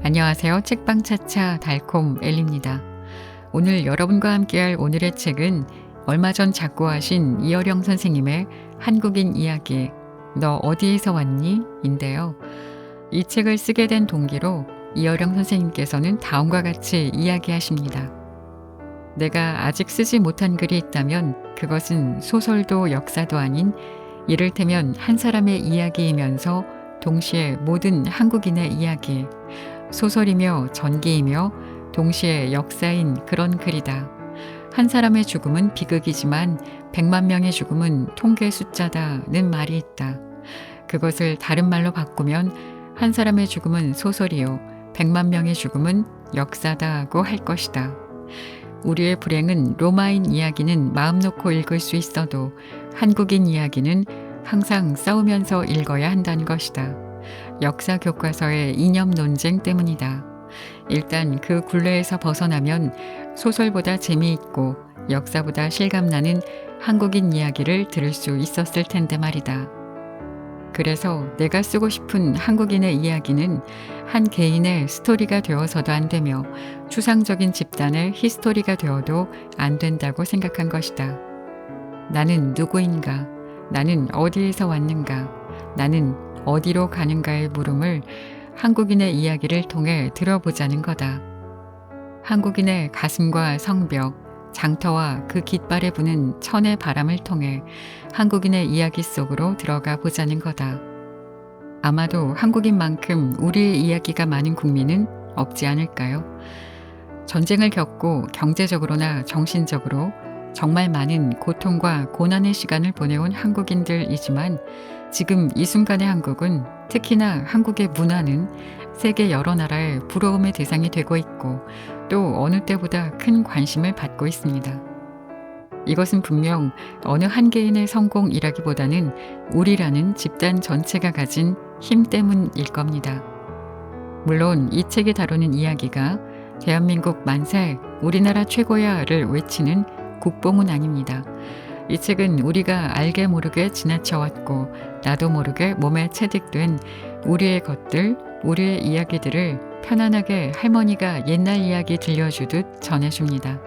안녕하세요. 책방차차 달콤 엘리입니다. 오늘 여러분과 함께할 오늘의 책은 얼마 전 작고하신 이어령 선생님의 한국인 이야기 너 어디에서 왔니? 인데요. 이 책을 쓰게 된 동기로 이어령 선생님께서는 다음과 같이 이야기하십니다. 내가 아직 쓰지 못한 글이 있다면 그것은 소설도 역사도 아닌 이를테면 한 사람의 이야기이면서 동시에 모든 한국인의 이야기, 소설이며 전기이며 동시에 역사인 그런 글이다. 한 사람의 죽음은 비극이지만 100만 명의 죽음은 통계 숫자다는 말이 있다. 그것을 다른 말로 바꾸면 한 사람의 죽음은 소설이요 100만 명의 죽음은 역사다고 할 것이다. 우리의 불행은 로마인 이야기는 마음 놓고 읽을 수 있어도 한국인 이야기는 항상 싸우면서 읽어야 한다는 것이다. 역사 교과서의 이념 논쟁 때문이다. 일단 그 굴레에서 벗어나면 소설보다 재미있고 역사보다 실감나는 한국인 이야기를 들을 수 있었을 텐데 말이다. 그래서 내가 쓰고 싶은 한국인의 이야기는 한 개인의 스토리가 되어서도 안 되며 추상적인 집단의 히스토리가 되어도 안 된다고 생각한 것이다. 나는 누구인가? 나는 어디에서 왔는가? 나는 어디로 가는가의 물음을 한국인의 이야기를 통해 들어보자는 거다. 한국인의 가슴과 성벽, 장터와 그 깃발에 부는 천의 바람을 통해 한국인의 이야기 속으로 들어가 보자는 거다. 아마도 한국인만큼 우리의 이야기가 많은 국민은 없지 않을까요? 전쟁을 겪고 경제적으로나 정신적으로 정말 많은 고통과 고난의 시간을 보내온 한국인들이지만 지금 이 순간의 한국은 특히나 한국의 문화는 세계 여러 나라의 부러움의 대상이 되고 있고 또 어느 때보다 큰 관심을 받고 있습니다. 이것은 분명 어느 한 개인의 성공이라기보다는 우리라는 집단 전체가 가진 힘 때문일 겁니다. 물론 이 책이 다루는 이야기가 대한민국 만세, 우리나라 최고야를 외치는 국뽕은 아닙니다. 이 책은 우리가 알게 모르게 지나쳐왔고 나도 모르게 몸에 체득된 우리의 것들, 우리의 이야기들을 편안하게 할머니가 옛날 이야기 들려주듯 전해줍니다.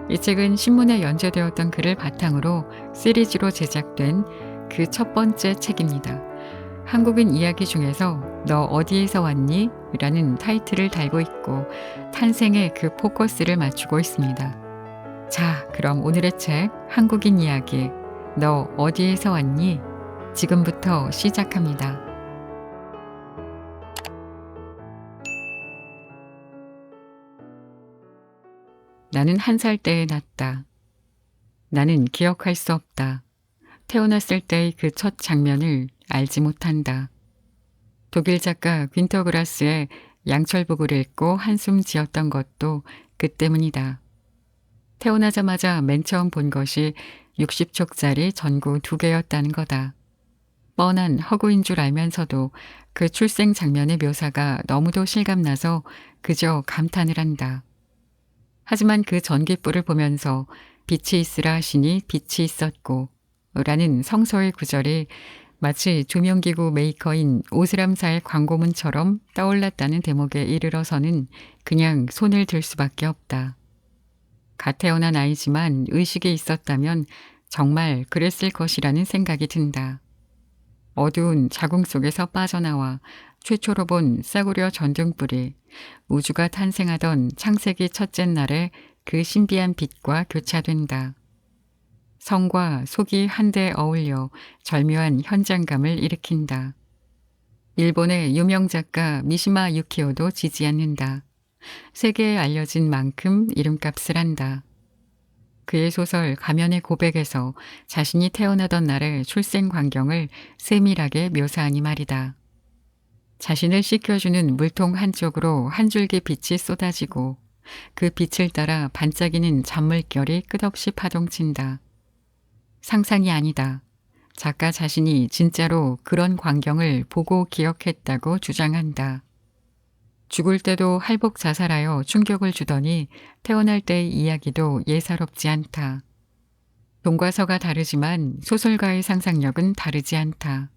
이 책은 신문에 연재되었던 글을 바탕으로 시리즈로 제작된 그 첫 번째 책입니다. 한국인 이야기 중에서 너 어디에서 왔니? 라는 타이틀을 달고 있고 탄생에 그 포커스를 맞추고 있습니다. 자, 그럼 오늘의 책 한국인 이야기 너 어디에서 왔니? 지금부터 시작합니다. 나는 1살 때에 났다. 나는 기억할 수 없다. 태어났을 때의 그 첫 장면을 알지 못한다. 독일 작가 윈터그라스의 양철북을 읽고 한숨 지었던 것도 그 때문이다. 태어나자마자 맨 처음 본 것이 60촉짜리 전구 2개였다는 거다. 뻔한 허구인 줄 알면서도 그 출생 장면의 묘사가 너무도 실감나서 그저 감탄을 한다. 하지만 그 전깃불을 보면서 빛이 있으라 하시니 빛이 있었고 라는 성서의 구절이 마치 조명기구 메이커인 오스람사의 광고문처럼 떠올랐다는 대목에 이르러서는 그냥 손을 들 수밖에 없다. 갓 태어난 아이지만 의식이 있었다면 정말 그랬을 것이라는 생각이 든다. 어두운 자궁 속에서 빠져나와 최초로 본 싸구려 전등불이 우주가 탄생하던 창세기 첫째 날에 그 신비한 빛과 교차된다. 성과 속이 한데 어울려 절묘한 현장감을 일으킨다. 일본의 유명 작가 미시마 유키오도 지지 않는다. 세계에 알려진 만큼 이름값을 한다. 그의 소설 가면의 고백에서 자신이 태어나던 날의 출생 광경을 세밀하게 묘사하니 말이다. 자신을 씻겨주는 물통 한쪽으로 한 줄기 빛이 쏟아지고 그 빛을 따라 반짝이는 잔물결이 끝없이 파동친다. 상상이 아니다. 작가 자신이 진짜로 그런 광경을 보고 기억했다고 주장한다. 죽을 때도 할복 자살하여 충격을 주더니 태어날 때의 이야기도 예사롭지 않다. 동과서가 다르지만 소설가의 상상력은 다르지 않다.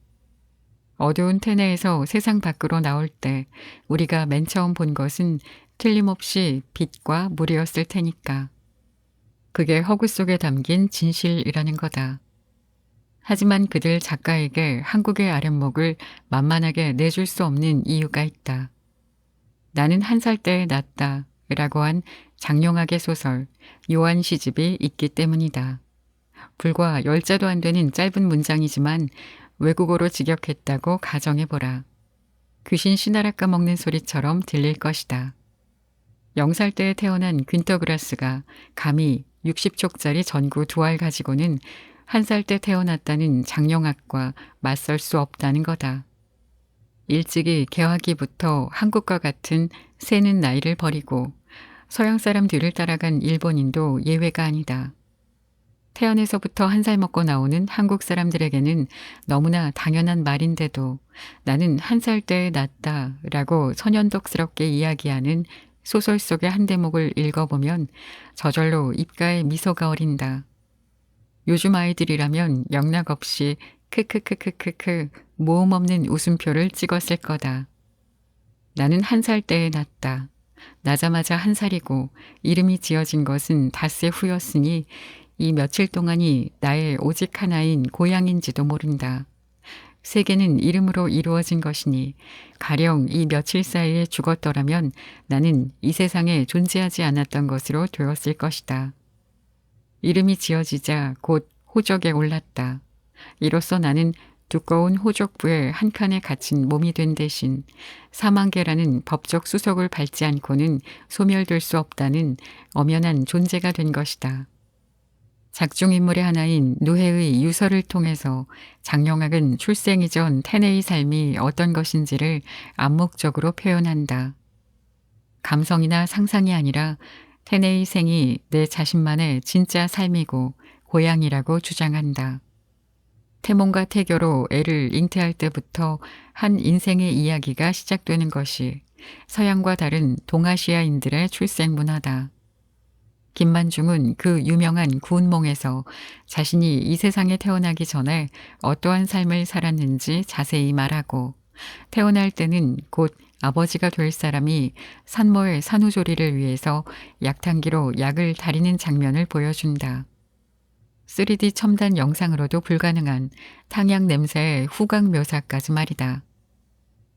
어두운 테네에서 세상 밖으로 나올 때 우리가 맨 처음 본 것은 틀림없이 빛과 물이었을 테니까. 그게 허구 속에 담긴 진실이라는 거다. 하지만 그들 작가에게 한국의 아랫목을 만만하게 내줄 수 없는 이유가 있다. 나는 한 살 때 났다 라고 한 장용학의 소설 요한 시집이 있기 때문이다. 불과 10자도 안 되는 짧은 문장이지만 외국어로 직역했다고 가정해보라. 귀신 씨나라 까먹는 소리처럼 들릴 것이다. 0살 때에 태어난 퀸터 그라스가 감히 60촉짜리 전구 2알 가지고는 1살 때 태어났다는 장영학과 맞설 수 없다는 거다. 일찍이 개화기부터 한국과 같은 새는 나이를 버리고 서양 사람 뒤를 따라간 일본인도 예외가 아니다. 태어나서부터 1살 먹고 나오는 한국 사람들에게는 너무나 당연한 말인데도 나는 1살 때에 났다 라고 선연독스럽게 이야기하는 소설 속의 한 대목을 읽어보면 저절로 입가에 미소가 어린다. 요즘 아이들이라면 영락없이 크크크크크크 모음 없는 웃음표를 찍었을 거다. 나는 1살 때에 났다. 나자마자 1살이고 이름이 지어진 것은 닷새 후였으니 이 며칠 동안이 나의 오직 하나인 고향인지도 모른다. 세계는 이름으로 이루어진 것이니 가령 이 며칠 사이에 죽었더라면 나는 이 세상에 존재하지 않았던 것으로 되었을 것이다. 이름이 지어지자 곧 호적에 올랐다. 이로써 나는 두꺼운 호족부의 한 칸에 갇힌 몸이 된 대신 사망계라는 법적 수속을 밟지 않고는 소멸될 수 없다는 엄연한 존재가 된 것이다. 작중인물의 하나인 누해의 유서를 통해서 장영학은 출생 이전 테네의 삶이 어떤 것인지를 암묵적으로 표현한다. 감성이나 상상이 아니라 테네의 생이 내 자신만의 진짜 삶이고 고향이라고 주장한다. 태몽과 태교로 애를 잉태할 때부터 한 인생의 이야기가 시작되는 것이 서양과 다른 동아시아인들의 출생 문화다. 김만중은 그 유명한 구운몽에서 자신이 이 세상에 태어나기 전에 어떠한 삶을 살았는지 자세히 말하고 태어날 때는 곧 아버지가 될 사람이 산모의 산후조리를 위해서 약탕기로 약을 다리는 장면을 보여준다. 3D 첨단 영상으로도 불가능한 탕약 냄새의 후각 묘사까지 말이다.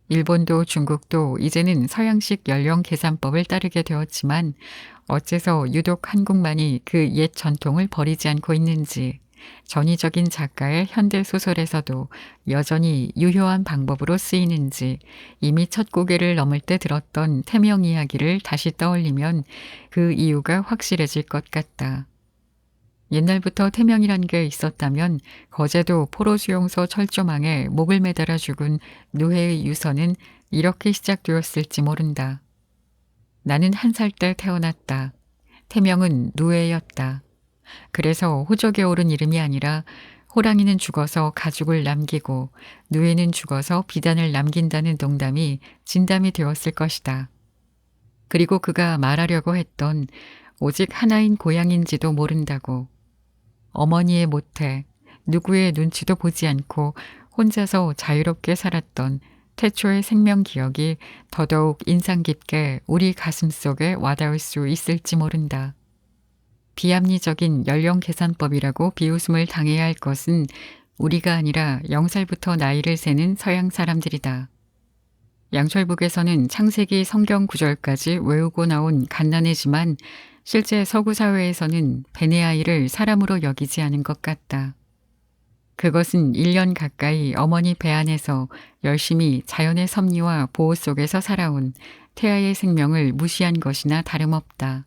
일본도 중국도 이제는 서양식 연령 계산법을 따르게 되었지만 어째서 유독 한국만이 그 옛 전통을 버리지 않고 있는지 전위적인 작가의 현대소설에서도 여전히 유효한 방법으로 쓰이는지 이미 첫 고개를 넘을 때 들었던 태명 이야기를 다시 떠올리면 그 이유가 확실해질 것 같다. 옛날부터 태명이란 게 있었다면 거제도 포로수용소 철조망에 목을 매달아 죽은 누해의 유서는 이렇게 시작되었을지 모른다. 나는 1살 때 태어났다. 태명은 누해였다. 그래서 호적에 오른 이름이 아니라 호랑이는 죽어서 가죽을 남기고 누해는 죽어서 비단을 남긴다는 농담이 진담이 되었을 것이다. 그리고 그가 말하려고 했던 오직 하나인 고향인지도 모른다고. 어머니의 모태, 누구의 눈치도 보지 않고 혼자서 자유롭게 살았던 태초의 생명 기억이 더더욱 인상 깊게 우리 가슴 속에 와닿을 수 있을지 모른다. 비합리적인 연령 계산법이라고 비웃음을 당해야 할 것은 우리가 아니라 0살부터 나이를 세는 서양 사람들이다. 양철북에서는 창세기 성경 구절까지 외우고 나온 갓난애지만 실제 서구 사회에서는 벤의 아이를 사람으로 여기지 않은 것 같다. 그것은 1년 가까이 어머니 배 안에서 열심히 자연의 섭리와 보호 속에서 살아온 태아의 생명을 무시한 것이나 다름없다.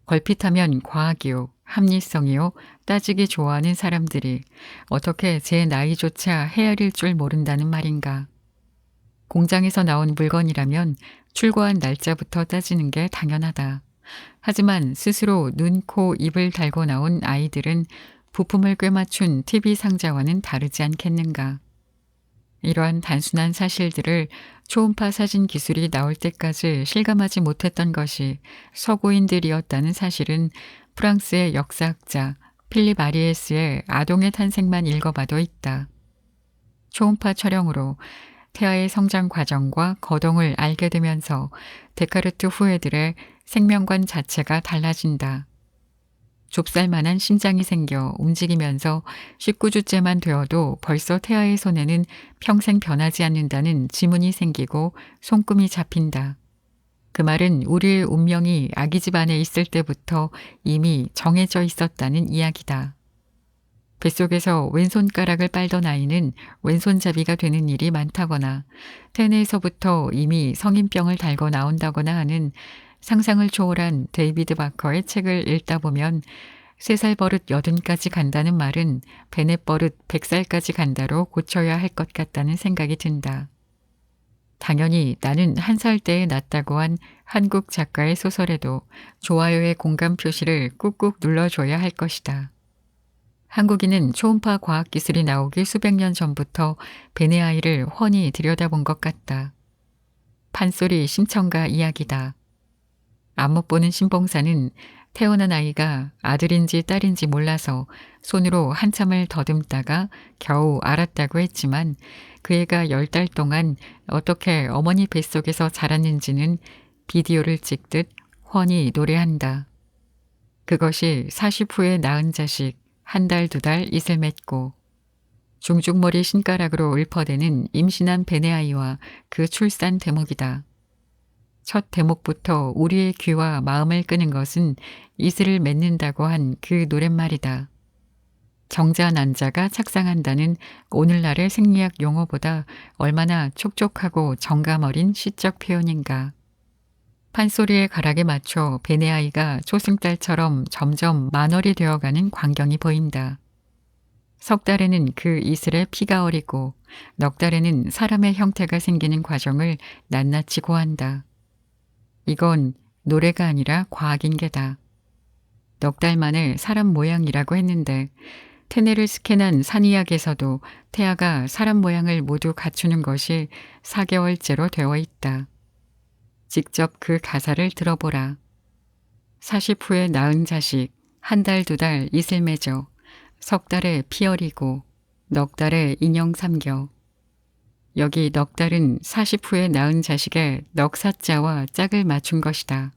걸핏하면 과학이요, 합리성이요, 따지기 좋아하는 사람들이 어떻게 제 나이조차 헤아릴 줄 모른다는 말인가. 공장에서 나온 물건이라면 출고한 날짜부터 따지는 게 당연하다. 하지만 스스로 눈, 코, 입을 달고 나온 아이들은 부품을 꿰맞춘 TV 상자와는 다르지 않겠는가. 이러한 단순한 사실들을 초음파 사진 기술이 나올 때까지 실감하지 못했던 것이 서구인들이었다는 사실은 프랑스의 역사학자 필립 아리에스의 아동의 탄생만 읽어봐도 있다. 초음파 촬영으로 태아의 성장 과정과 거동을 알게 되면서 데카르트 후예들의 생명관 자체가 달라진다. 좁쌀만한 심장이 생겨 움직이면서 19주째만 되어도 벌써 태아의 손에는 평생 변하지 않는다는 지문이 생기고 손금이 잡힌다. 그 말은 우리의 운명이 아기 집 안에 있을 때부터 이미 정해져 있었다는 이야기다. 뱃속에서 왼손가락을 빨던 아이는 왼손잡이가 되는 일이 많다거나 태내에서부터 이미 성인병을 달고 나온다거나 하는 상상을 초월한 데이비드 바커의 책을 읽다 보면 3살 버릇 80까지 간다는 말은 베넷 버릇 100살까지 간다로 고쳐야 할 것 같다는 생각이 든다. 당연히 나는 1살 때에 났다고 한 한국 작가의 소설에도 좋아요의 공감 표시를 꾹꾹 눌러줘야 할 것이다. 한국인은 초음파 과학기술이 나오기 수백 년 전부터 벤의 아이를 훤히 들여다본 것 같다. 판소리 신청가 이야기다. 안 못 보는 신봉사는 태어난 아이가 아들인지 딸인지 몰라서 손으로 한참을 더듬다가 겨우 알았다고 했지만 그 애가 10달 동안 어떻게 어머니 뱃속에서 자랐는지는 비디오를 찍듯 훤히 노래한다. 그것이 40 후에 낳은 자식 1달 2달 이슬 맺고 중중머리 신가락으로 읊어대는 임신한 벤의 아이와 그 출산 대목이다. 첫 대목부터 우리의 귀와 마음을 끄는 것은 이슬을 맺는다고 한 그 노랫말이다. 정자 난자가 착상한다는 오늘날의 생리학 용어보다 얼마나 촉촉하고 정감 어린 시적 표현인가. 판소리의 가락에 맞춰 벤의 아이가 초승달처럼 점점 만월이 되어가는 광경이 보인다. 석 달에는 그 이슬에 피가 어리고 넉 달에는 사람의 형태가 생기는 과정을 낱낱이 고한다. 이건 노래가 아니라 과학인 게다. 넉 달 만에 사람 모양이라고 했는데 태네를 스캔한 산의학에서도 태아가 사람 모양을 모두 갖추는 것이 4개월째로 되어 있다. 직접 그 가사를 들어보라. 40 후에 낳은 자식 1달 2달 이슬 맺어 석 달에 피 어리고 넉 달에 인형 삼겨. 여기 넉 달은 40 후에 낳은 자식의 넉사자와 짝을 맞춘 것이다.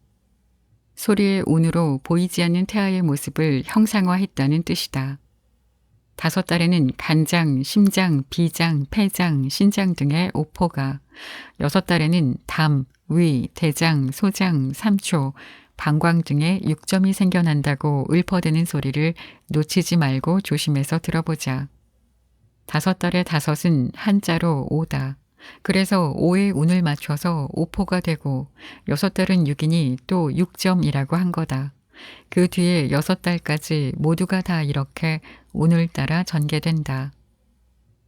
소리의 운으로 보이지 않는 태아의 모습을 형상화했다는 뜻이다. 5 달에는 간장, 심장, 비장, 폐장, 신장 등의 오포가, 6 달에는 담, 위, 대장, 소장, 삼초, 방광 등의 육점이 생겨난다고 읊어대는 소리를 놓치지 말고 조심해서 들어보자. 5 달에 5은 한자로 오다. 그래서 오의 운을 맞춰서 오포가 되고 6 달은 6이니 또 6점이라고 한 거다. 그 뒤에 6달까지 모두가 다 이렇게 운을 따라 전개된다.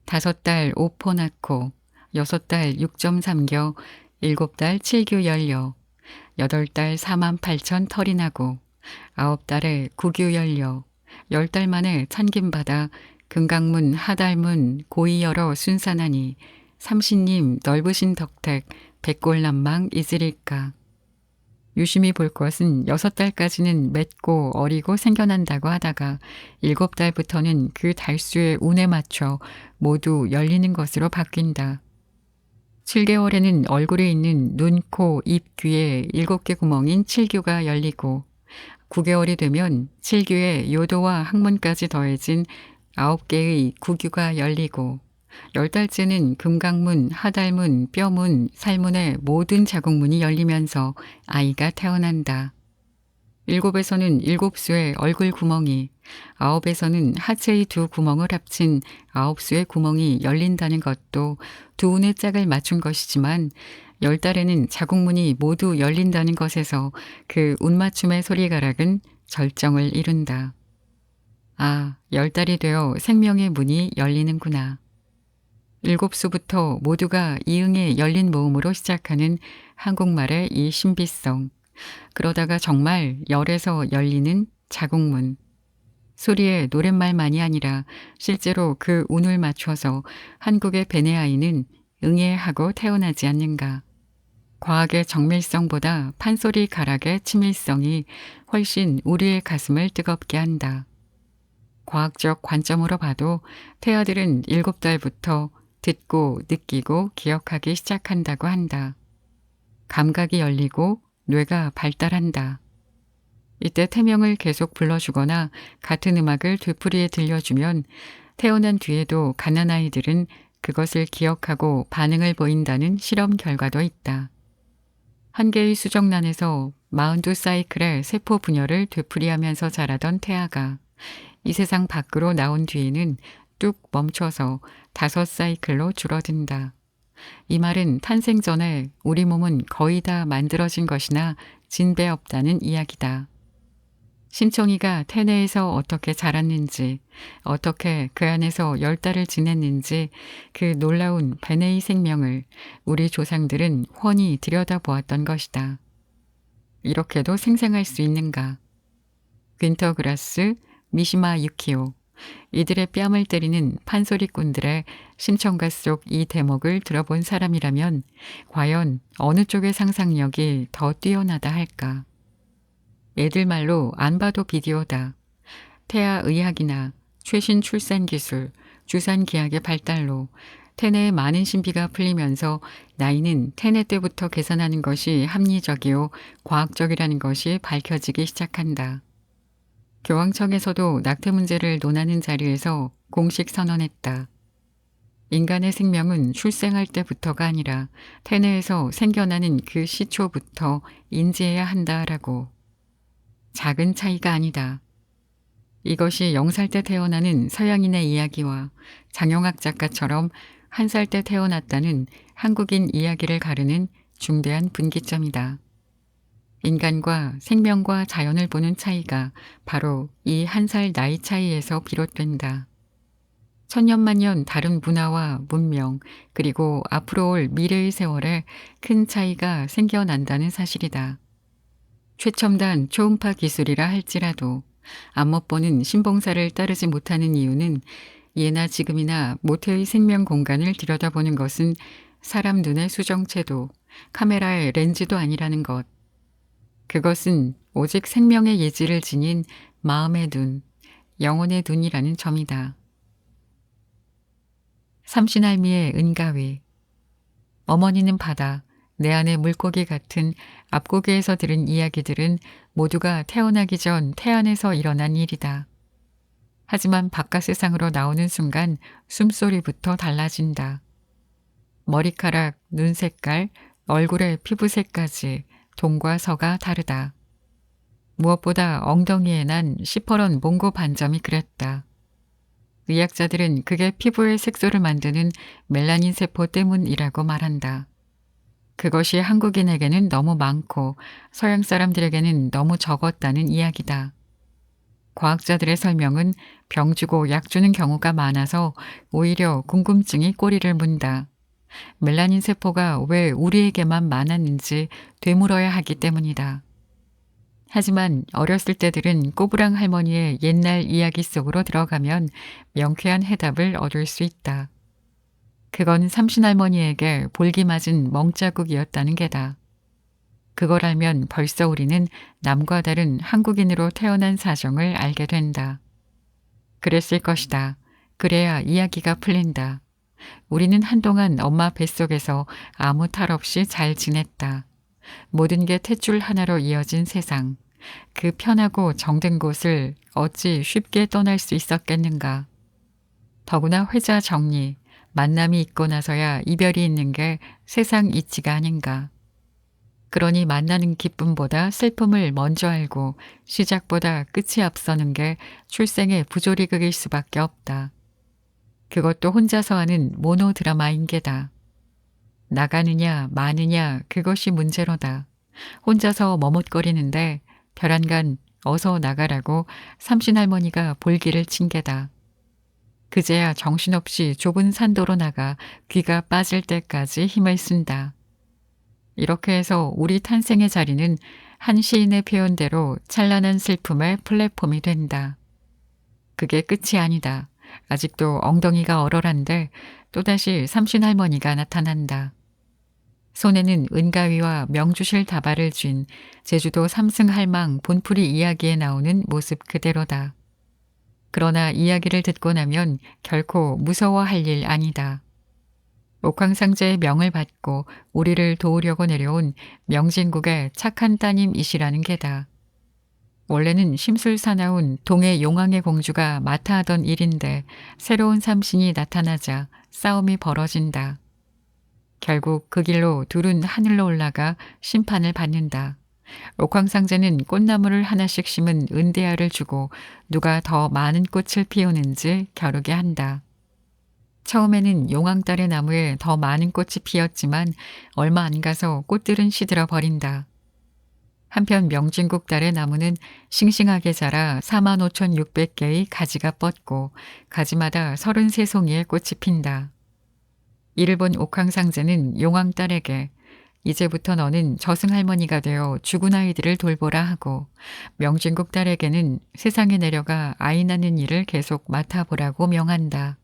5달 오포 낳고 6달 6점 삼겨 7달 7규 열려 8달 4만 8천 털이 나고 9달에 9규 열려 10달 만에 찬김받아 금강문 하달문 고이 열어 순산하니 삼신님 넓으신 덕택 백골난망 잊으릴까. 유심히 볼 것은 6달까지는 맺고 어리고 생겨난다고 하다가 7달부터는 그 달수의 운에 맞춰 모두 열리는 것으로 바뀐다. 7개월에는 얼굴에 있는 눈, 코, 입, 귀에 7개 구멍인 칠규가 열리고 9개월이 되면 칠규에 요도와 항문까지 더해진 9개의 구규가 열리고 10달째는 금강문, 하달문, 뼈문, 살문의 모든 자궁문이 열리면서 아이가 태어난다. 7에서는 7수의 얼굴 구멍이, 9에서는 하체의 2 구멍을 합친 9수의 구멍이 열린다는 것도 두 운의 짝을 맞춘 것이지만 10달에는 자궁문이 모두 열린다는 것에서 그 운맞춤의 소리가락은 절정을 이룬다. 아, 10달이 되어 생명의 문이 열리는구나. 7수부터 모두가 이응의 열린 모음으로 시작하는 한국말의 이 신비성. 그러다가 정말 열에서 열리는 자궁문. 소리의 노랫말만이 아니라 실제로 그 운을 맞춰서 한국의 벤의 아이는 응애하고 태어나지 않는가. 과학의 정밀성보다 판소리 가락의 치밀성이 훨씬 우리의 가슴을 뜨겁게 한다. 과학적 관점으로 봐도 태아들은 7달부터 듣고 느끼고 기억하기 시작한다고 한다. 감각이 열리고 뇌가 발달한다. 이때 태명을 계속 불러주거나 같은 음악을 되풀이해 들려주면 태어난 뒤에도 갓난아이들은 그것을 기억하고 반응을 보인다는 실험 결과도 있다. 한 개의 수정란에서 42사이클의 세포 분열을 되풀이하면서 자라던 태아가 이 세상 밖으로 나온 뒤에는 뚝 멈춰서 5사이클로 줄어든다. 이 말은 탄생 전에 우리 몸은 거의 다 만들어진 것이나 진배 없다는 이야기다. 심청이가 태내에서 어떻게 자랐는지, 어떻게 그 안에서 10달을 지냈는지 그 놀라운 베네의 생명을 우리 조상들은 훤히 들여다보았던 것이다. 이렇게도 생생할 수 있는가? 윈터 그라스, 미시마 유키오, 이들의 뺨을 때리는 판소리꾼들의 심청가 속 이 대목을 들어본 사람이라면 과연 어느 쪽의 상상력이 더 뛰어나다 할까? 애들 말로 안 봐도 비디오다. 태아 의학이나 최신 출산 기술, 주산 기학의 발달로 태내에 많은 신비가 풀리면서 나이는 태내 때부터 계산하는 것이 합리적이요 과학적이라는 것이 밝혀지기 시작한다. 교황청에서도 낙태 문제를 논하는 자리에서 공식 선언했다. 인간의 생명은 출생할 때부터가 아니라 태내에서 생겨나는 그 시초부터 인지해야 한다라고. 작은 차이가 아니다. 이것이 0살 때 태어나는 서양인의 이야기와 장영학 작가처럼 1살 때 태어났다는 한국인 이야기를 가르는 중대한 분기점이다. 인간과 생명과 자연을 보는 차이가 바로 이 1살 나이 차이에서 비롯된다. 천년만년 다른 문화와 문명 그리고 앞으로 올 미래의 세월에 큰 차이가 생겨난다는 사실이다. 최첨단 초음파 기술이라 할지라도 안 못 보는 신봉사를 따르지 못하는 이유는 예나 지금이나 모태의 생명 공간을 들여다보는 것은 사람 눈의 수정체도 카메라의 렌즈도 아니라는 것. 그것은 오직 생명의 예지를 지닌 마음의 눈, 영혼의 눈이라는 점이다. 삼신할미의 은가위. 어머니는 바다, 내 안의 물고기 같은 앞고개에서 들은 이야기들은 모두가 태어나기 전 태안에서 일어난 일이다. 하지만 바깥 세상으로 나오는 순간 숨소리부터 달라진다. 머리카락, 눈 색깔, 얼굴의 피부색까지 동과 서가 다르다. 무엇보다 엉덩이에 난 시퍼런 몽고 반점이 그랬다. 의학자들은 그게 피부의 색소를 만드는 멜라닌 세포 때문이라고 말한다. 그것이 한국인에게는 너무 많고 서양 사람들에게는 너무 적었다는 이야기다. 과학자들의 설명은 병 주고 약 주는 경우가 많아서 오히려 궁금증이 꼬리를 문다. 멜라닌 세포가 왜 우리에게만 많았는지 되물어야 하기 때문이다. 하지만 어렸을 때들은 꼬부랑 할머니의 옛날 이야기 속으로 들어가면 명쾌한 해답을 얻을 수 있다. 그건 삼신할머니에게 볼기 맞은 멍자국이었다는 게다. 그걸 알면 벌써 우리는 남과 다른 한국인으로 태어난 사정을 알게 된다. 그랬을 것이다. 그래야 이야기가 풀린다. 우리는 한동안 엄마 뱃속에서 아무 탈 없이 잘 지냈다. 모든 게 탯줄 하나로 이어진 세상. 그 편하고 정든 곳을 어찌 쉽게 떠날 수 있었겠는가. 더구나 회자 정리, 만남이 있고 나서야 이별이 있는 게 세상 이치가 아닌가. 그러니 만나는 기쁨보다 슬픔을 먼저 알고 시작보다 끝이 앞서는 게 출생의 부조리극일 수밖에 없다. 그것도 혼자서 하는 모노드라마인 게다. 나가느냐 마느냐 그것이 문제로다. 혼자서 머뭇거리는데 벼랑간 어서 나가라고 삼신할머니가 볼기를 친 게다. 그제야 정신없이 좁은 산도로 나가 귀가 빠질 때까지 힘을 쓴다. 이렇게 해서 우리 탄생의 자리는 한 시인의 표현대로 찬란한 슬픔의 플랫폼이 된다. 그게 끝이 아니다. 아직도 엉덩이가 얼얼한데 또다시 삼신할머니가 나타난다. 손에는 은가위와 명주실 다발을 쥔 제주도 삼승할망 본풀이 이야기에 나오는 모습 그대로다. 그러나 이야기를 듣고 나면 결코 무서워할 일 아니다. 옥황상제의 명을 받고 우리를 도우려고 내려온 명진국의 착한 따님이시라는 게다. 원래는 심술사나운 동해 용왕의 공주가 맡아 하던 일인데 새로운 삼신이 나타나자 싸움이 벌어진다. 결국 그 길로 둘은 하늘로 올라가 심판을 받는다. 옥황상제는 꽃나무를 하나씩 심은 은대야를 주고 누가 더 많은 꽃을 피우는지 겨루게 한다. 처음에는 용왕딸의 나무에 더 많은 꽃이 피었지만 얼마 안 가서 꽃들은 시들어 버린다. 한편 명진국 딸의 나무는 싱싱하게 자라 45,600개의 가지가 뻗고 가지마다 33송이의 꽃이 핀다. 이를 본 옥황상제는 용왕딸에게 이제부터 너는 저승할머니가 되어 죽은 아이들을 돌보라 하고 명진국 딸에게는 세상에 내려가 아이 낳는 일을 계속 맡아보라고 명한다.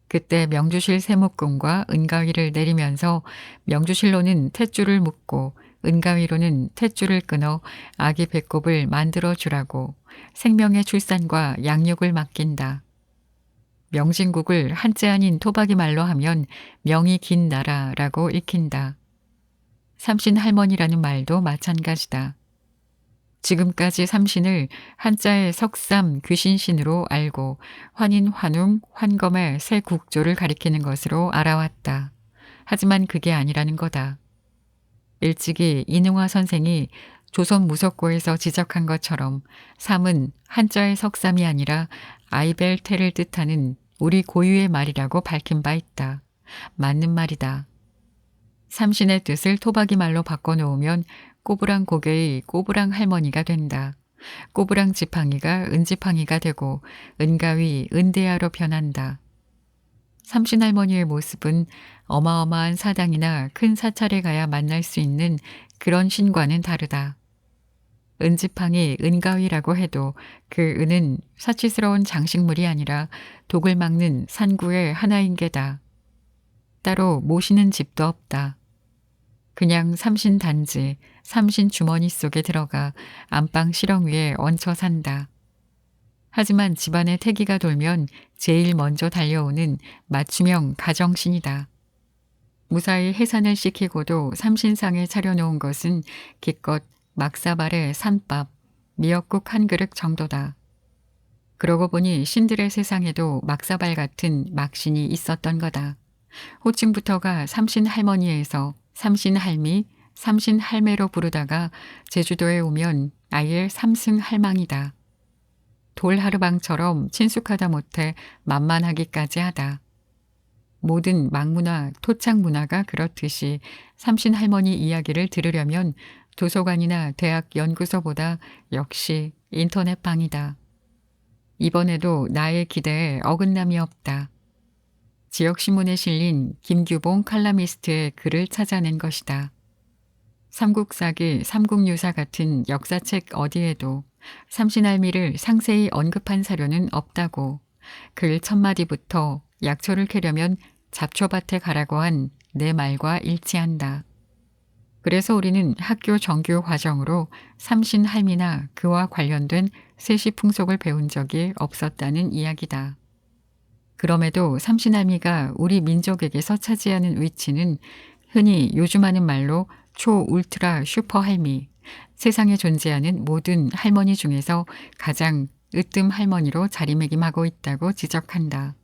그때 명주실 세목금과 은가위를 내리면서 명주실로는 탯줄을 묶고 은가위로는 탯줄을 끊어 아기 배꼽을 만들어 주라고 생명의 출산과 양육을 맡긴다. 명진국을 한자 아닌 토박이 말로 하면 명이 긴 나라라고 읽힌다. 삼신 할머니라는 말도 마찬가지다. 지금까지 삼신을 한자의 석삼 귀신신으로 알고 환인, 환웅, 환검의 세 국조를 가리키는 것으로 알아왔다. 하지만 그게 아니라는 거다. 일찍이 이능화 선생이 조선 무속고에서 지적한 것처럼 삼은 한자의 석삼이 아니라 아이벨테를 뜻하는 우리 고유의 말이라고 밝힌 바 있다. 맞는 말이다. 삼신의 뜻을 토박이 말로 바꿔놓으면 꼬부랑 고개의 꼬부랑 할머니가 된다. 꼬부랑 지팡이가 은지팡이가 되고 은가위 은대야로 변한다. 삼신 할머니의 모습은 어마어마한 사당이나 큰 사찰에 가야 만날 수 있는 그런 신과는 다르다. 은지팡이 은가위라고 해도 그 은은 사치스러운 장식물이 아니라 독을 막는 산구의 하나인 게다. 따로 모시는 집도 없다. 그냥 삼신 단지, 삼신 주머니 속에 들어가 안방 실ong 위에 얹혀 산다. 하지만 집안에 태기가 돌면 제일 먼저 달려오는 맞춤형 가정신이다. 무사히 해산을 시키고도 삼신상에 차려놓은 것은 기껏 막사발에 산밥, 미역국 한 그릇 정도다. 그러고 보니 신들의 세상에도 막사발 같은 막신이 있었던 거다. 호칭부터가 삼신 할머니에서 삼신 할미, 삼신 할매로 부르다가 제주도에 오면 아예 삼승 할망이다. 돌하르방처럼 친숙하다 못해 만만하기까지 하다. 모든 막문화, 토착 문화가 그렇듯이 삼신 할머니 이야기를 들으려면 도서관이나 대학 연구소보다 역시 인터넷방이다. 이번에도 나의 기대에 어긋남이 없다. 지역신문에 실린 김규봉 칼럼니스트의 글을 찾아낸 것이다. 삼국사기, 삼국유사 같은 역사책 어디에도 삼신할미를 상세히 언급한 사료는 없다고 글 첫마디부터 약초를 캐려면 잡초밭에 가라고 한 내 말과 일치한다. 그래서 우리는 학교 정규 과정으로 삼신할미나 그와 관련된 세시 풍속을 배운 적이 없었다는 이야기다. 그럼에도 삼신할미가 우리 민족에게서 차지하는 위치는 흔히 요즘 하는 말로 초울트라 슈퍼할미, 세상에 존재하는 모든 할머니 중에서 가장 으뜸 할머니로 자리매김하고 있다고 지적한다.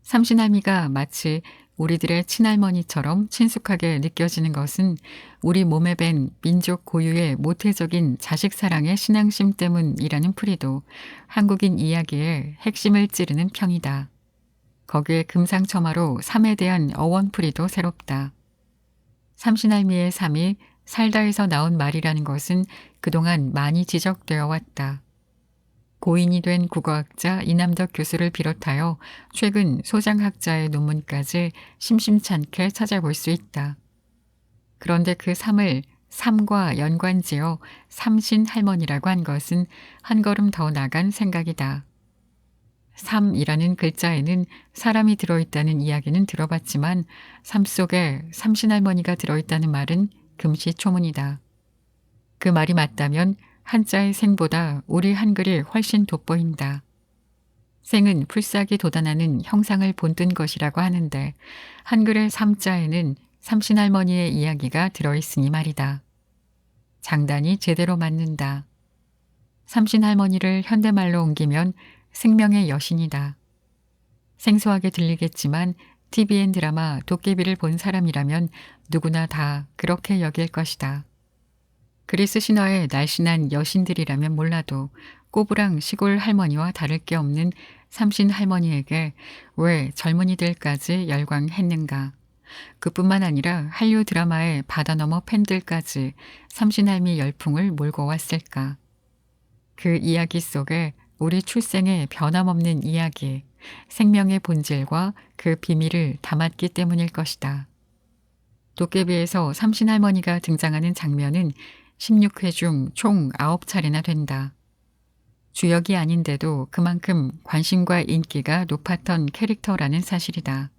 삼신할미가 마치 우리들의 친할머니처럼 친숙하게 느껴지는 것은 우리 몸에 밴 민족 고유의 모태적인 자식사랑의 신앙심 때문이라는 풀이도 한국인 이야기의 핵심을 찌르는 평이다. 거기에 금상첨화로 삶에 대한 어원풀이도 새롭다. 삼신할미의 삶이 살다에서 나온 말이라는 것은 그동안 많이 지적되어 왔다. 고인이 된 국어학자 이남덕 교수를 비롯하여 최근 소장학자의 논문까지 심심찮게 찾아볼 수 있다. 그런데 그 삶을 삶과 연관지어 삼신할머니라고 한 것은 한 걸음 더 나간 생각이다. 삶이라는 글자에는 사람이 들어있다는 이야기는 들어봤지만 삶 속에 삼신할머니가 들어있다는 말은 금시초문이다. 그 말이 맞다면 한자의 생보다 우리 한글이 훨씬 돋보인다. 생은 풀싹이 돋아나는 형상을 본뜬 것이라고 하는데 한글의 삼자에는 삼신할머니의 이야기가 들어있으니 말이다. 장단이 제대로 맞는다. 삼신할머니를 현대말로 옮기면 생명의 여신이다. 생소하게 들리겠지만 TVN 드라마 도깨비를 본 사람이라면 누구나 다 그렇게 여길 것이다. 그리스 신화의 날씬한 여신들이라면 몰라도 꼬부랑 시골 할머니와 다를 게 없는 삼신 할머니에게 왜 젊은이들까지 열광했는가. 그뿐만 아니라 한류 드라마의 바다너머 팬들까지 삼신할미 열풍을 몰고 왔을까. 그 이야기 속에 우리 출생의 변함없는 이야기, 생명의 본질과 그 비밀을 담았기 때문일 것이다. 도깨비에서 삼신할머니가 등장하는 장면은 16회 중 총 9차례나 된다. 주역이 아닌데도 그만큼 관심과 인기가 높았던 캐릭터라는 사실이다.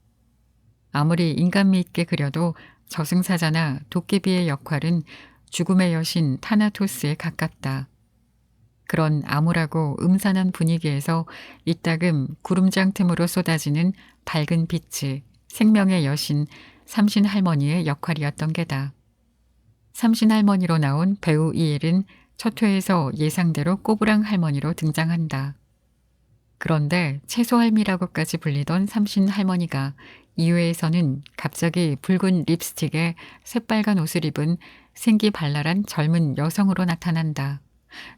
아무리 인간미 있게 그려도 저승사자나 도깨비의 역할은 죽음의 여신 타나토스에 가깝다. 그런 암울하고 음산한 분위기에서 이따금 구름장 틈으로 쏟아지는 밝은 빛이 생명의 여신 삼신할머니의 역할이었던 게다. 삼신할머니로 나온 배우 이엘은 첫 회에서 예상대로 꼬부랑 할머니로 등장한다. 그런데 채소할미라고까지 불리던 삼신할머니가 2회에서는 갑자기 붉은 립스틱에 새빨간 옷을 입은 생기발랄한 젊은 여성으로 나타난다.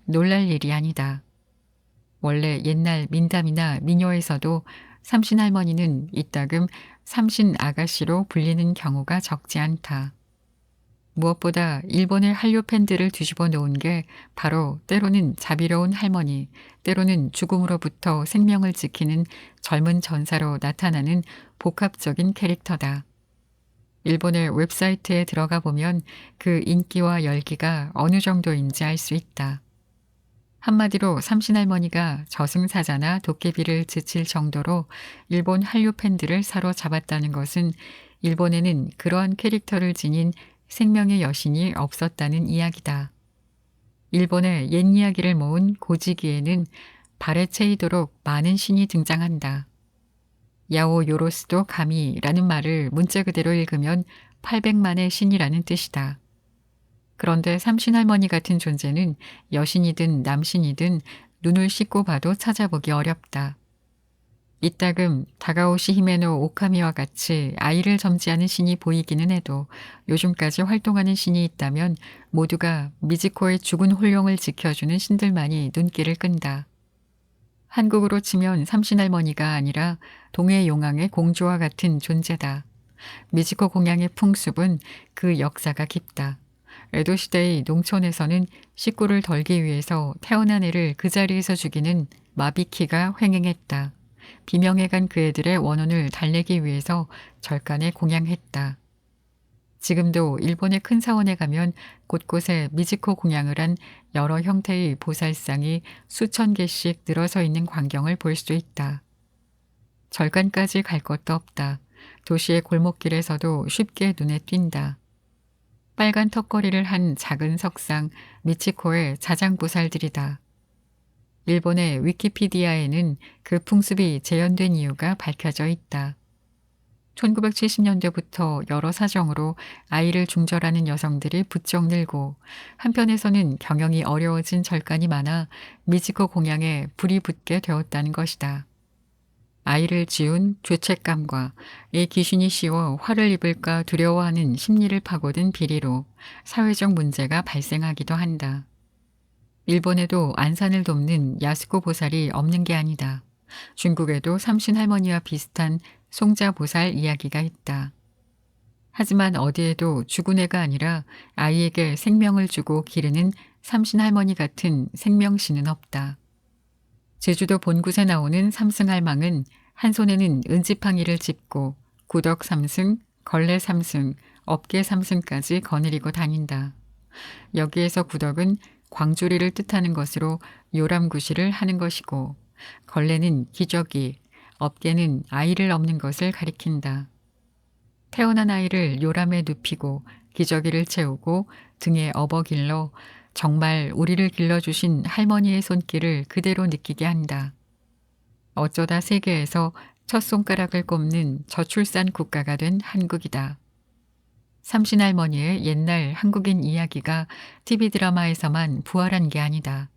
놀랄 일이 아니다. 원래 옛날 민담이나 미녀에서도 삼신할머니는 이따금 삼신아가씨로 불리는 경우가 적지 않다. 무엇보다 일본의 한류 팬들을 뒤집어 놓은 게 바로 때로는 자비로운 할머니, 때로는 죽음으로부터 생명을 지키는 젊은 전사로 나타나는 복합적인 캐릭터다. 일본의 웹사이트에 들어가 보면 그 인기와 열기가 어느 정도인지 알 수 있다. 한마디로 삼신할머니가 저승사자나 도깨비를 지칠 정도로 일본 한류 팬들을 사로잡았다는 것은 일본에는 그러한 캐릭터를 지닌 생명의 여신이 없었다는 이야기다. 일본의 옛 이야기를 모은 고지기에는 발에 채이도록 많은 신이 등장한다. 야오 요로스도 가미라는 말을 문자 그대로 읽으면 800만의 신이라는 뜻이다. 그런데 삼신할머니 같은 존재는 여신이든 남신이든 눈을 씻고 봐도 찾아보기 어렵다. 이따금 다가오시 히메노 오카미와 같이 아이를 점지하는 신이 보이기는 해도 요즘까지 활동하는 신이 있다면 모두가 미즈코의 죽은 홀령을 지켜주는 신들만이 눈길을 끈다. 한국으로 치면 삼신할머니가 아니라 동해용왕의 공주와 같은 존재다. 미즈코 공양의 풍습은 그 역사가 깊다. 에도시대의 농촌에서는 식구를 덜기 위해서 태어난 애를 그 자리에서 죽이는 마비키가 횡행했다. 비명해간 그 애들의 원혼을 달래기 위해서 절간에 공양했다. 지금도 일본의 큰 사원에 가면 곳곳에 미즈코 공양을 한 여러 형태의 보살상이 수천 개씩 늘어서 있는 광경을 볼 수 있다. 절간까지 갈 것도 없다. 도시의 골목길에서도 쉽게 눈에 띈다. 빨간 턱걸이를 한 작은 석상 미치코의 자장보살들이다. 일본의 위키피디아에는 그 풍습이 재현된 이유가 밝혀져 있다. 1970년대부터 여러 사정으로 아이를 중절하는 여성들이 부쩍 늘고 한편에서는 경영이 어려워진 절간이 많아 미지코 공양에 불이 붙게 되었다는 것이다. 아이를 지운 죄책감과 이 귀신이 씌워 화를 입을까 두려워하는 심리를 파고든 비리로 사회적 문제가 발생하기도 한다. 일본에도 안산을 돕는 야스코 보살이 없는 게 아니다. 중국에도 삼신할머니와 비슷한 송자보살 이야기가 있다. 하지만 어디에도 죽은 애가 아니라 아이에게 생명을 주고 기르는 삼신할머니 같은 생명신은 없다. 제주도 본굿에 나오는 삼승할망은 한 손에는 은지팡이를 짚고 구덕 삼승, 걸레 삼승, 업계 삼승까지 거느리고 다닌다. 여기에서 구덕은 광주리를 뜻하는 것으로 요람구시를 하는 것이고 걸레는 기저귀, 업계는 아이를 업는 것을 가리킨다. 태어난 아이를 요람에 눕히고 기저귀를 채우고 등에 업어 길러 정말 우리를 길러주신 할머니의 손길을 그대로 느끼게 한다. 어쩌다 세계에서 첫 손가락을 꼽는 저출산 국가가 된 한국이다. 삼신할머니의 옛날 한국인 이야기가 TV 드라마에서만 부활한 게 아니다.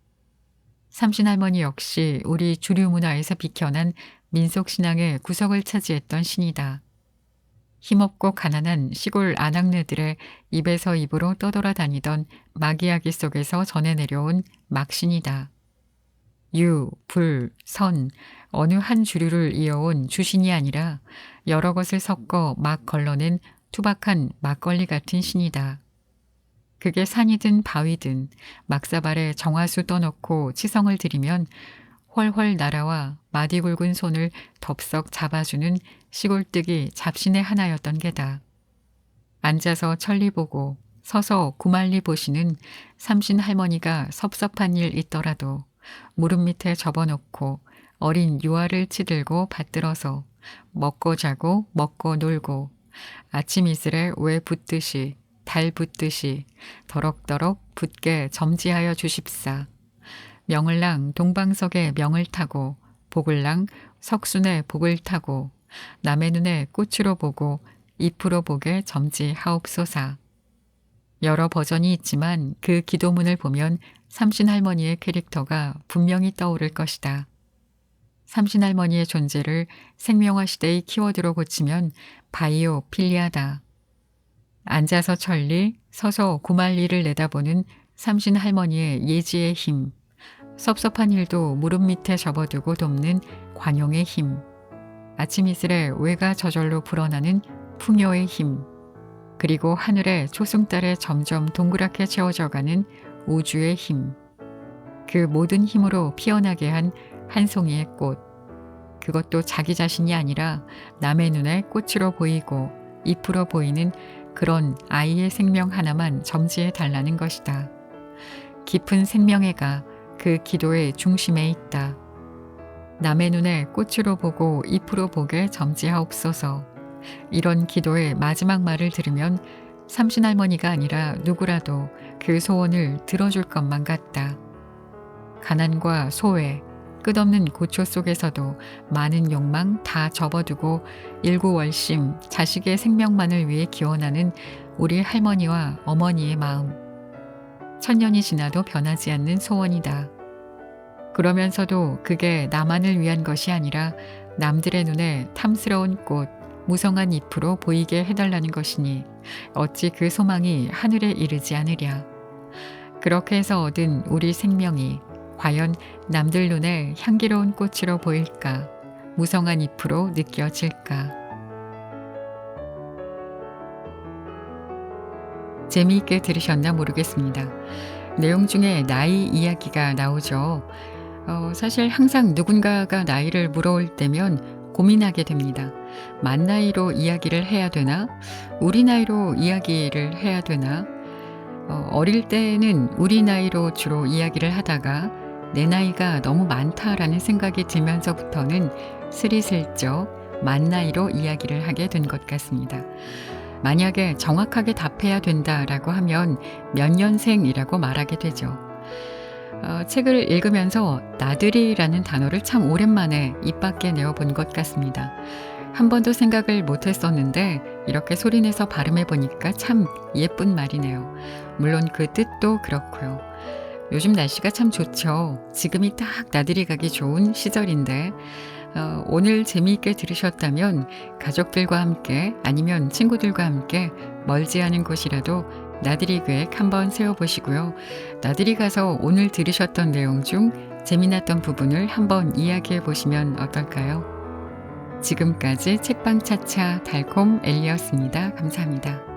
삼신할머니 역시 우리 주류 문화에서 비켜난 민속신앙의 구석을 차지했던 신이다. 힘없고 가난한 시골 아낙네들의 입에서 입으로 떠돌아다니던 마귀야기 속에서 전해 내려온 막신이다. 유, 불, 선, 어느 한 주류를 이어온 주신이 아니라 여러 것을 섞어 막 걸러낸 투박한 막걸리 같은 신이다. 그게 산이든 바위든 막사발에 정화수 떠놓고 치성을 들이면 훨훨 날아와 마디 굵은 손을 덥석 잡아주는 시골뜨기 잡신의 하나였던 게다. 앉아서 천리 보고 서서 구말리 보시는 삼신 할머니가 섭섭한 일 있더라도 무릎 밑에 접어놓고 어린 유아를 치들고 받들어서 먹고 자고 먹고 놀고 아침 이슬에 왜 붙듯이 달 붙듯이 더럭더럭 붙게 점지하여 주십사. 명을랑 동방석에 명을 타고 복을랑 석순에 복을 타고 남의 눈에 꽃으로 보고 잎으로 보게 점지하옵소사. 여러 버전이 있지만 그 기도문을 보면 삼신할머니의 캐릭터가 분명히 떠오를 것이다. 삼신할머니의 존재를 생명화 시대의 키워드로 고치면 바이오 필리아다. 앉아서 천리, 서서 구말리를 내다보는 삼신할머니의 예지의 힘, 섭섭한 일도 무릎 밑에 접어두고 돕는 관용의 힘, 아침 이슬에 외가 저절로 불어나는 풍요의 힘, 그리고 하늘의 초승달에 점점 동그랗게 채워져가는 우주의 힘, 그 모든 힘으로 피어나게 한 한 송이의 꽃, 그것도 자기 자신이 아니라 남의 눈에 꽃으로 보이고 잎으로 보이는 그런 아이의 생명 하나만 점지해 달라는 것이다. 깊은 생명애가 그 기도의 중심에 있다. 남의 눈에 꽃으로 보고 잎으로 보게 점지하옵소서. 이런 기도의 마지막 말을 들으면 삼신할머니가 아니라 누구라도 그 소원을 들어줄 것만 같다. 가난과 소외, 끝없는 고초 속에서도 많은 욕망 다 접어두고 일구월심 자식의 생명만을 위해 기원하는 우리 할머니와 어머니의 마음. 천년이 지나도 변하지 않는 소원이다. 그러면서도 그게 나만을 위한 것이 아니라 남들의 눈에 탐스러운 꽃, 무성한 잎으로 보이게 해달라는 것이니 어찌 그 소망이 하늘에 이르지 않으랴. 그렇게 해서 얻은 우리 생명이 과연 남들 눈에 향기로운 꽃으로 보일까? 무성한 잎으로 느껴질까? 재미있게 들으셨나 모르겠습니다. 내용 중에 나이 이야기가 나오죠. 사실 항상 누군가가 나이를 물어올 때면 고민하게 됩니다. 만 나이로 이야기를 해야 되나? 우리 나이로 이야기를 해야 되나? 어릴 때는 우리 나이로 주로 이야기를 하다가 내 나이가 너무 많다라는 생각이 들면서부터는 스리슬쩍 만 나이로 이야기를 하게 된 것 같습니다. 만약에 정확하게 답해야 된다라고 하면 몇 년생이라고 말하게 되죠. 책을 읽으면서 나들이라는 단어를 참 오랜만에 입 밖에 내어본 것 같습니다. 한 번도 생각을 못했었는데 이렇게 소리내서 발음해 보니까 참 예쁜 말이네요. 물론 그 뜻도 그렇고요. 요즘 날씨가 참 좋죠. 지금이 딱 나들이 가기 좋은 시절인데 오늘 재미있게 들으셨다면 가족들과 함께 아니면 친구들과 함께 멀지 않은 곳이라도 나들이 계획 한번 세워보시고요. 나들이 가서 오늘 들으셨던 내용 중 재미났던 부분을 한번 이야기해 보시면 어떨까요? 지금까지 책방차차 달콤 엘리였습니다. 감사합니다.